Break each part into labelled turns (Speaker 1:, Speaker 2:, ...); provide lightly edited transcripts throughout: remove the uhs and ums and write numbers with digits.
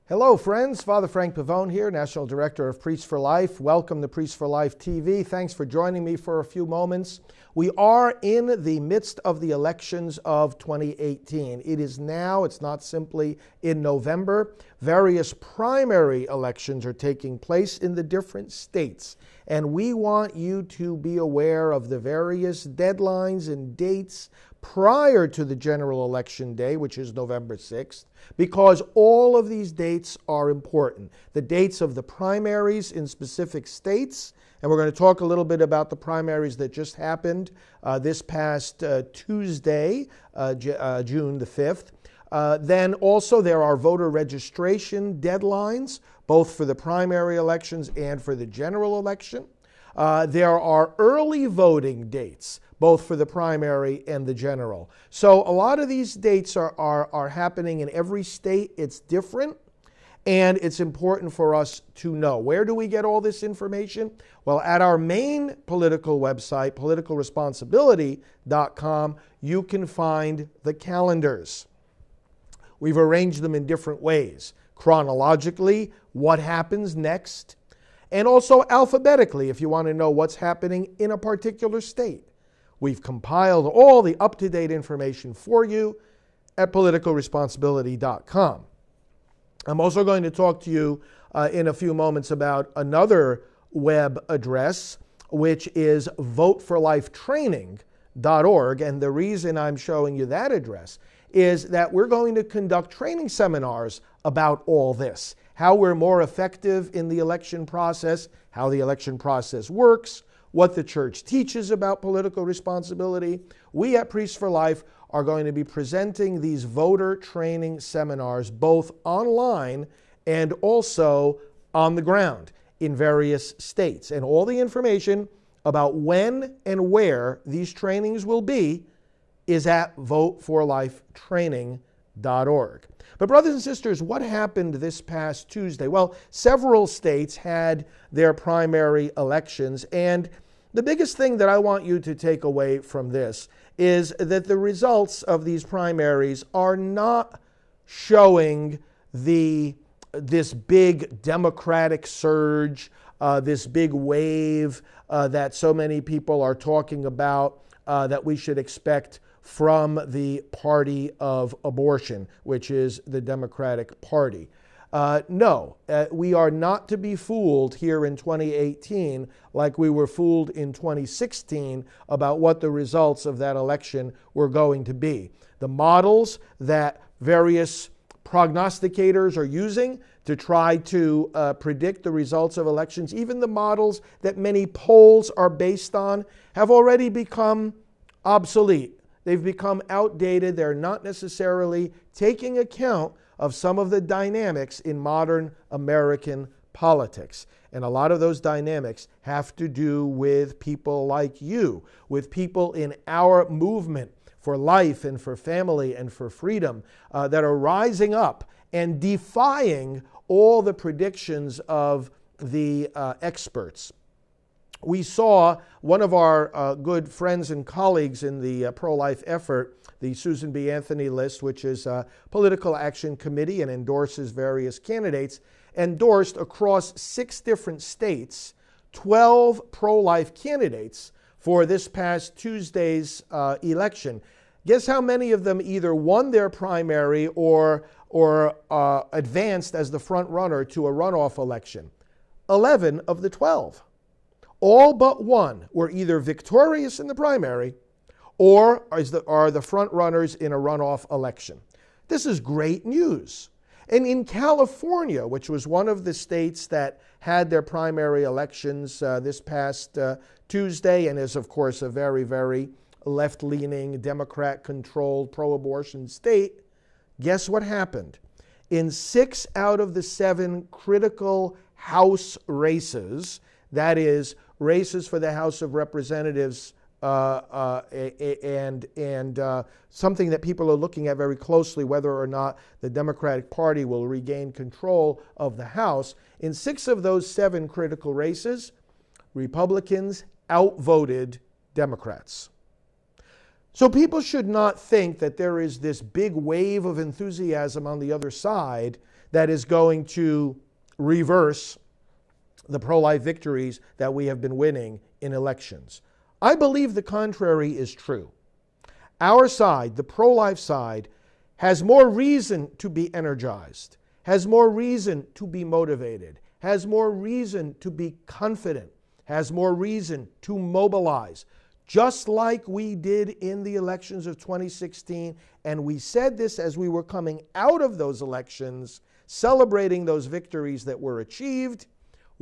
Speaker 1: Hello, friends. Father Frank Pavone here, National Director of Priests for Life. Welcome to Priests for Life TV. Thanks for joining me for a few moments. We are in the midst of the elections of 2018. It is now, it's not simply in November. Various primary elections are taking place in the different states. And we want you to be aware of the various deadlines and dates prior to the general election day, which is November 6th, because all of these dates are important. The dates of the primaries in specific states, and we're going to talk a little bit about the primaries that just happened this past Tuesday, June the 5th. Then also there are voter registration deadlines, both for the primary elections and for the general election. There are early voting dates, both for the primary and the general. So a lot of these dates are happening in every state. It's different, and it's important for us to know. Where do we get all this information? Well, at our main political website, politicalresponsibility.com, you can find the calendars. We've arranged them in different ways. Chronologically, what happens next, and also alphabetically if you want to know what's happening in a particular state. We've compiled all the up-to-date information for you at politicalresponsibility.com. I'm also going to talk to you in a few moments about another web address, which is voteforlifetraining.org. And the reason I'm showing you that address is that we're going to conduct training seminars about all this, how we're more effective in the election process, how the election process works, what the church teaches about political responsibility. We at Priests for Life are going to be presenting these voter training seminars both online and also on the ground in various states. And all the information about when and where these trainings will be is at voteforlifetraining.org. But brothers and sisters, what happened this past Tuesday? Well, several states had their primary elections, and the biggest thing that I want you to take away from this is that the results of these primaries are not showing this big democratic surge, this big wave that so many people are talking about that we should expect from the party of abortion, which is the Democratic Party. No, we are not to be fooled here in 2018 like we were fooled in 2016 about what the results of that election were going to be. The models that various prognosticators are using to try to predict the results of elections, even the models that many polls are based on, have already become obsolete. They've become outdated. They're not necessarily taking account of some of the dynamics in modern American politics. And a lot of those dynamics have to do with people like you, with people in our movement for life and for family and for freedom that are rising up and defying all the predictions of the experts. We saw one of our good friends and colleagues in the pro-life effort, the Susan B. Anthony list, which is a political action committee and endorses various candidates, endorsed across 6 different states 12 pro-life candidates for this past Tuesday's election. Guess how many of them either won their primary or advanced as the front runner to a runoff election? 11 of the 12. All but one were either victorious in the primary or are the front runners in a runoff election. This is great news. And in California, which was one of the states that had their primary elections this past Tuesday, and is, of course, a very, very left-leaning, Democrat-controlled, pro-abortion state, guess what happened? In 6 out of the 7 critical House races, that is, races for the House of Representatives and something that people are looking at very closely, whether or not the Democratic Party will regain control of the House. In 6 of those 7 critical races, Republicans outvoted Democrats. So people should not think that there is this big wave of enthusiasm on the other side that is going to reverse the pro-life victories that we have been winning in elections. I believe the contrary is true. Our side, the pro-life side, has more reason to be energized, has more reason to be motivated, has more reason to be confident, has more reason to mobilize, just like we did in the elections of 2016. And we said this as we were coming out of those elections, celebrating those victories that were achieved.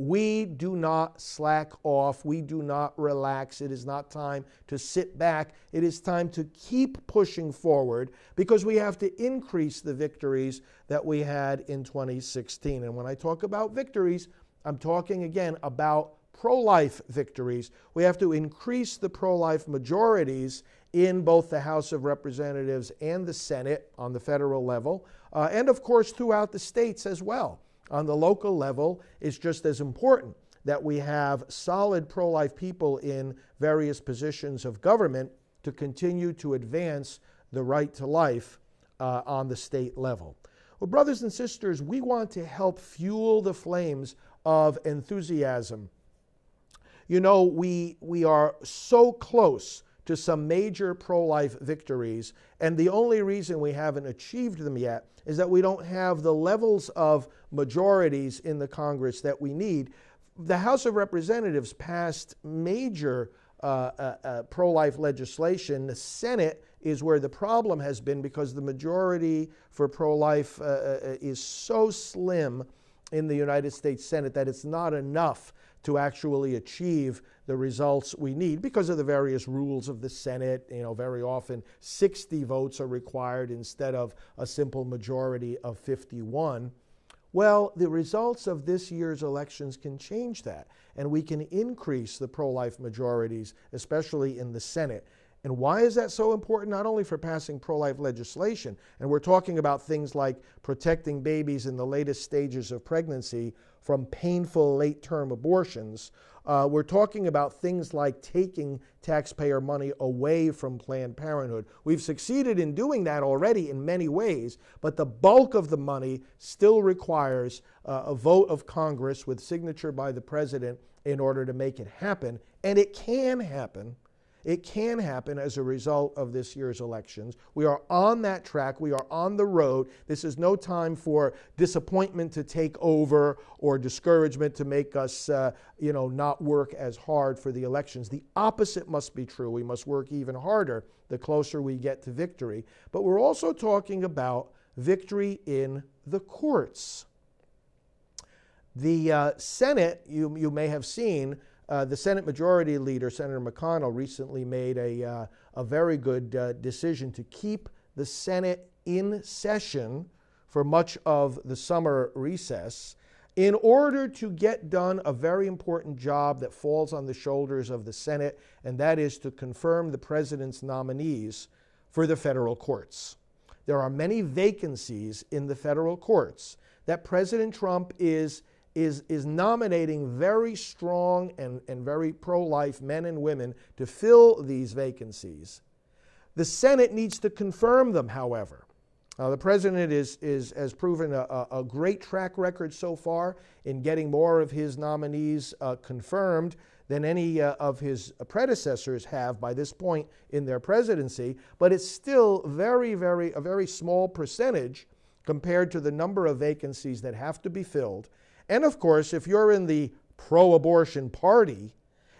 Speaker 1: We do not slack off. We do not relax. It is not time to sit back. It is time to keep pushing forward, because we have to increase the victories that we had in 2016. And when I talk about victories, I'm talking again about pro-life victories. We have to increase the pro-life majorities in both the House of Representatives and the Senate on the federal level, and of course throughout the states as well. On the local level, it's just as important that we have solid pro-life people in various positions of government to continue to advance the right to life on the state level. Well, brothers and sisters, we want to help fuel the flames of enthusiasm. You know, we are so close to some major pro-life victories, and the only reason we haven't achieved them yet is that we don't have the levels of majorities in the Congress that we need. The House of Representatives passed major pro-life legislation. The Senate is where the problem has been, because the majority for pro-life is so slim in the United States Senate that it's not enough to actually achieve the results we need because of the various rules of the Senate. You know, very often 60 votes are required instead of a simple majority of 51. Well, the results of this year's elections can change that, and we can increase the pro-life majorities, especially in the Senate. And why is that so important? Not only for passing pro-life legislation, and we're talking about things like protecting babies in the latest stages of pregnancy from painful late-term abortions. We're talking about things like taking taxpayer money away from Planned Parenthood. We've succeeded in doing that already in many ways, but the bulk of the money still requires a vote of Congress with signature by the president in order to make it happen. And it can happen. It can happen as a result of this year's elections. We are on that track. We are on the road. This is no time for disappointment to take over or discouragement to make us, not work as hard for the elections. The opposite must be true. We must work even harder the closer we get to victory. But we're also talking about victory in the courts. The Senate, you may have seen, the Senate Majority Leader, Senator McConnell, recently made a very good decision to keep the Senate in session for much of the summer recess in order to get done a very important job that falls on the shoulders of the Senate, and that is to confirm the president's nominees for the federal courts. There are many vacancies in the federal courts that President Trump is nominating very strong and very pro-life men and women to fill these vacancies. The Senate needs to confirm them, however. The president has proven a great track record so far in getting more of his nominees confirmed than any of his predecessors have by this point in their presidency, but it's still a very small percentage compared to the number of vacancies that have to be filled. And of course, if you're in the pro-abortion party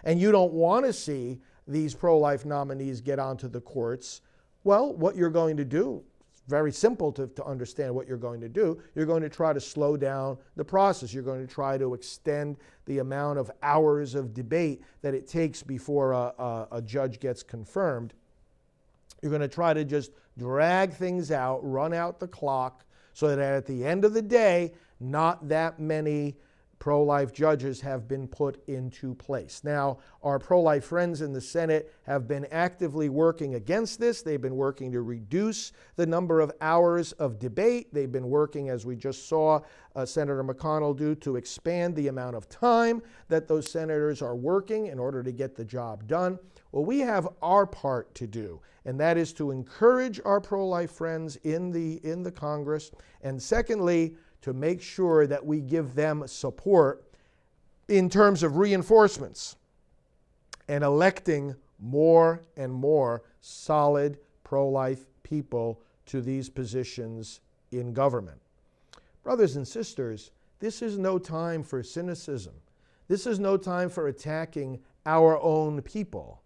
Speaker 1: and you don't want to see these pro-life nominees get onto the courts, well, what you're going to do, it's very simple to understand what you're going to do. You're going to try to slow down the process. You're going to try to extend the amount of hours of debate that it takes before a judge gets confirmed. You're going to try to just drag things out, run out the clock, so that at the end of the day, not that many pro-life judges have been put into place. Now, our pro-life friends in the Senate have been actively working against this. They've been working to reduce the number of hours of debate. They've been working, as we just saw Senator McConnell do, to expand the amount of time that those senators are working in order to get the job done. Well, we have our part to do, and that is to encourage our pro-life friends in the Congress, and secondly, to make sure that we give them support in terms of reinforcements and electing more and more solid pro-life people to these positions in government. Brothers and sisters, this is no time for cynicism. This is no time for attacking our own people.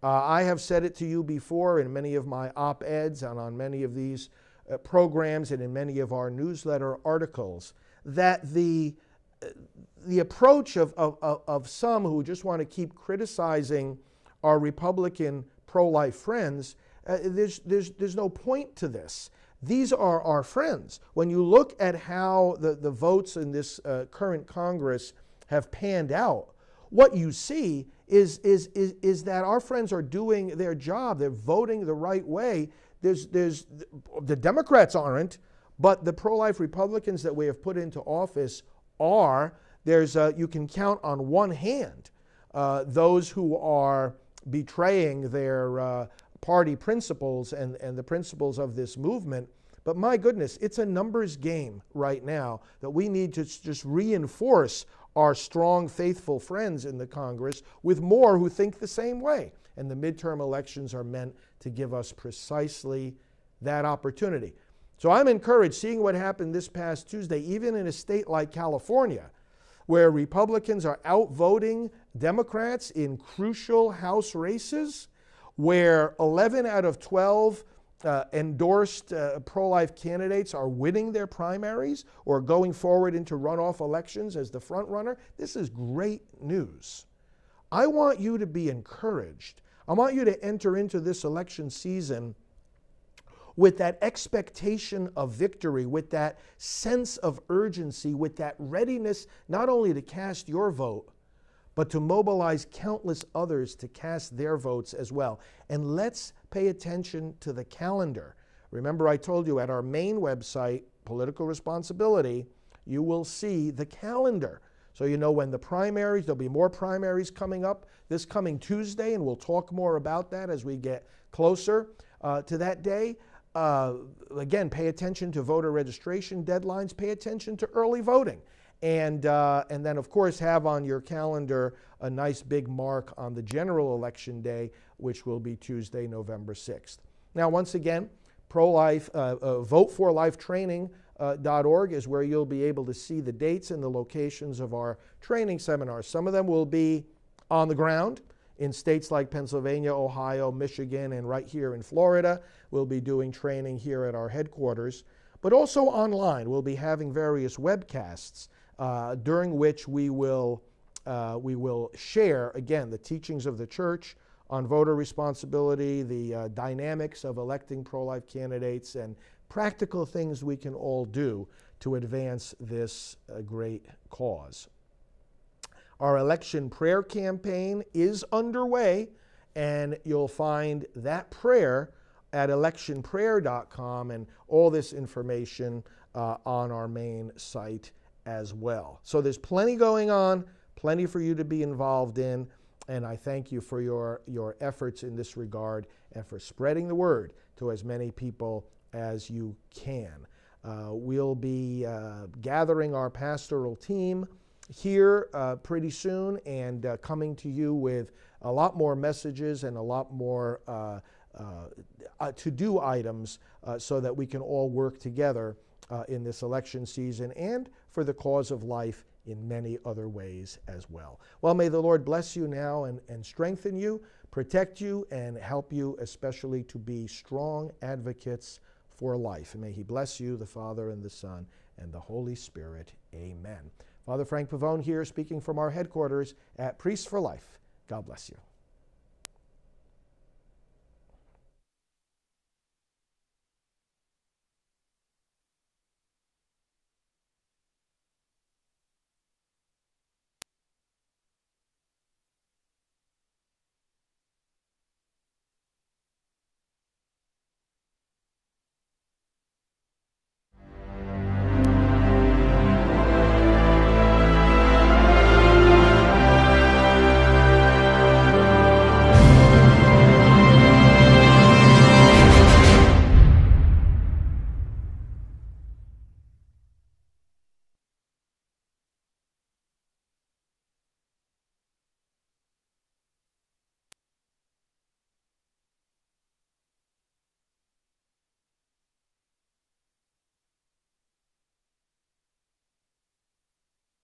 Speaker 1: I have said it to you before in many of my op-eds and on many of these programs and in many of our newsletter articles that the approach of some who just want to keep criticizing our Republican pro-life friends, there's no point to this. These are our friends. When you look at how the votes in this current Congress have panned out, what you see is that our friends are doing their job. They're voting the right way. The Democrats aren't, but the pro-life Republicans that we have put into office are. You can count on one hand those who are betraying their party principles and the principles of this movement. But my goodness, it's a numbers game right now that we need to just reinforce our strong, faithful friends in the Congress with more who think the same way. And the midterm elections are meant to give us precisely that opportunity. So I'm encouraged, seeing what happened this past Tuesday, even in a state like California, where Republicans are outvoting Democrats in crucial House races, where 11 out of 12 endorsed pro-life candidates are winning their primaries or going forward into runoff elections as the front runner. This is great news. I want you to be encouraged. I want you to enter into this election season with that expectation of victory, with that sense of urgency, with that readiness not only to cast your vote, but to mobilize countless others to cast their votes as well. And let's pay attention to the calendar. Remember, I told you at our main website, Political Responsibility, you will see the calendar. So you know when the primaries, there'll be more primaries coming up this coming Tuesday, and we'll talk more about that as we get closer to that day. Again, pay attention to voter registration deadlines, pay attention to early voting. And then, of course, have on your calendar a nice big mark on the general election day, which will be Tuesday, November 6th. Now, once again, pro-life, voteforlifetraining.org is where you'll be able to see the dates and the locations of our training seminars. Some of them will be on the ground in states like Pennsylvania, Ohio, Michigan, and right here in Florida. We'll be doing training here at our headquarters, but also online. We'll be having various webcasts during which we will share, again, the teachings of the church on voter responsibility, the dynamics of electing pro-life candidates, and practical things we can all do to advance this great cause. Our election prayer campaign is underway, and you'll find that prayer at electionprayer.com and all this information on our main site as well. So there's plenty going on, plenty for you to be involved in, and I thank you for your efforts in this regard and for spreading the word to as many people as you can. We'll be gathering our pastoral team here pretty soon and coming to you with a lot more messages and a lot more to-do items so that we can all work together in this election season and for the cause of life in many other ways as well. Well, may the Lord bless you now and strengthen you, protect you, and help you especially to be strong advocates for life. And may He bless you, the Father and the Son and the Holy Spirit. Amen. Father Frank Pavone here, speaking from our headquarters at Priests for Life. God bless you.